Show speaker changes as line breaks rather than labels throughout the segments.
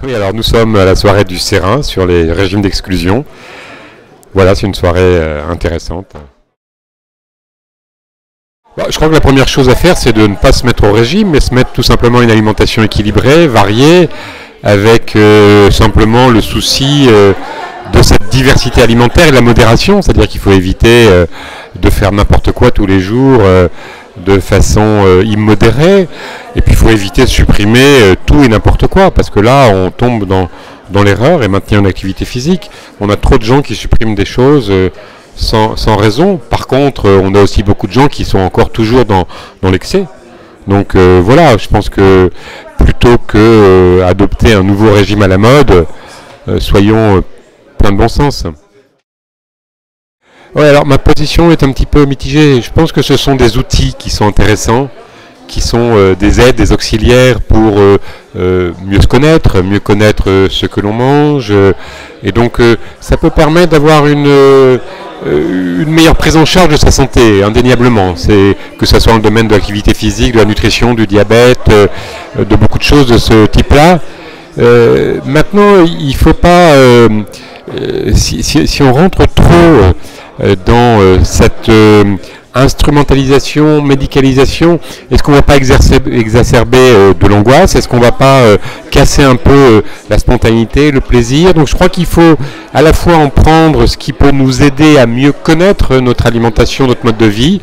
Oui, alors nous sommes à la soirée du Sérin sur les régimes d'exclusion. Voilà, c'est une soirée intéressante. Je crois que la première chose à faire, c'est de ne pas se mettre au régime, mais se mettre tout simplement une alimentation équilibrée, variée, avec simplement le souci de cette diversité alimentaire et de la modération, c'est-à-dire qu'il faut éviter de faire n'importe quoi tous les jours de façon immodérée, et puis il faut éviter de supprimer tout et n'importe quoi, parce que là on tombe dans l'erreur et maintenir une activité physique. On a trop de gens qui suppriment des choses sans raison. Par contre, on a aussi beaucoup de gens qui sont encore toujours dans l'excès. Donc voilà, je pense que plutôt que adopter un nouveau régime à la mode, soyons plein de bon sens. Ouais, alors ma position est un petit peu mitigée. Je pense que ce sont des outils qui sont intéressants, qui sont des aides, des auxiliaires pour mieux se connaître, mieux connaître ce que l'on mange. Et donc ça peut permettre d'avoir une meilleure prise en charge de sa santé, indéniablement. C'est que ce soit dans le domaine de l'activité physique, de la nutrition, du diabète, de beaucoup de choses de ce type-là. Maintenant, il ne faut pas, si on rentre trop dans cette instrumentalisation, médicalisation, est-ce qu'on ne va pas exacerber de l'angoisse? Est-ce qu'on ne va pas casser un peu la spontanéité, le plaisir? Donc je crois qu'il faut à la fois en prendre ce qui peut nous aider à mieux connaître notre alimentation, notre mode de vie,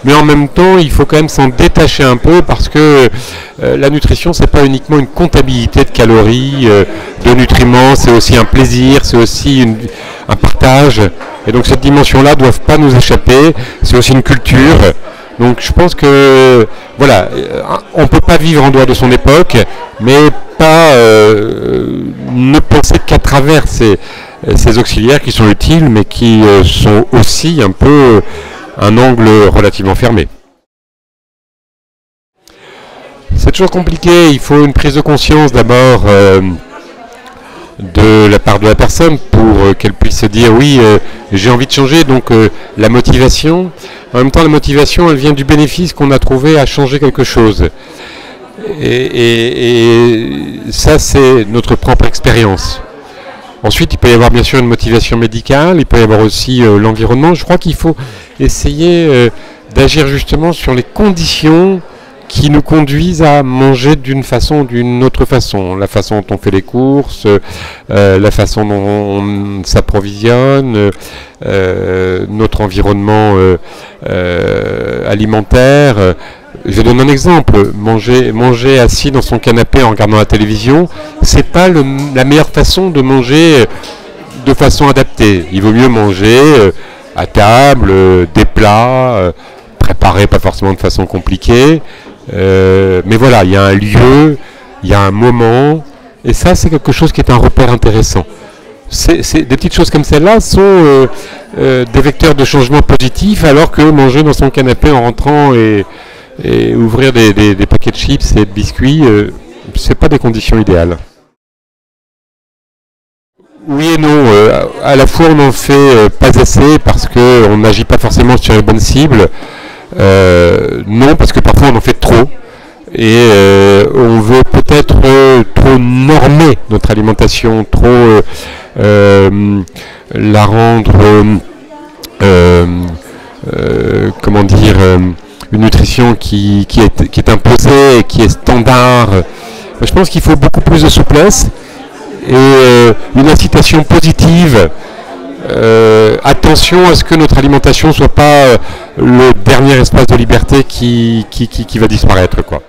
mais en même temps il faut quand même s'en détacher un peu, parce que la nutrition, c'est pas uniquement une comptabilité de calories, de nutriments, c'est aussi un plaisir, c'est aussi un partage. Et donc cette dimension-là ne doit pas nous échapper, c'est aussi une culture. Donc je pense que voilà, on ne peut pas vivre en dehors de son époque, mais pas ne penser qu'à travers ces auxiliaires qui sont utiles, mais qui sont aussi un peu un angle relativement fermé. C'est toujours compliqué, il faut une prise de conscience d'abord de la part de la personne pour qu'elle puisse se dire oui, j'ai envie de changer. Donc la motivation, en même temps la motivation, elle vient du bénéfice qu'on a trouvé à changer quelque chose, et ça c'est notre propre expérience. Ensuite il peut y avoir bien sûr une motivation médicale, il peut y avoir aussi l'environnement. Je crois qu'il faut essayer d'agir justement sur les conditions qui nous conduisent à manger d'une façon ou d'une autre façon. La façon dont on fait les courses, la façon dont on s'approvisionne, notre environnement alimentaire. Je donne un exemple. Manger assis dans son canapé en regardant la télévision, c'est pas la meilleure façon de manger de façon adaptée. Il vaut mieux manger à table, des plats, préparés pas forcément de façon compliquée. Mais voilà, il y a un lieu, il y a un moment, et ça c'est quelque chose qui est un repère intéressant. Des petites choses comme celle-là sont des vecteurs de changement positif, alors que manger dans son canapé en rentrant et ouvrir des paquets de chips et de biscuits, c'est pas des conditions idéales. Oui et non, à la fois on n'en fait pas assez parce qu'on n'agit pas forcément sur les bonnes cibles. Non, parce que parfois on en fait trop et on veut peut-être trop normer notre alimentation, trop la rendre comment dire, une nutrition qui est imposée, qui est standard. Je pense qu'il faut beaucoup plus de souplesse et une incitation positive. Attention à ce que notre alimentation ne soit pas le dernier espace de liberté qui va disparaître, quoi.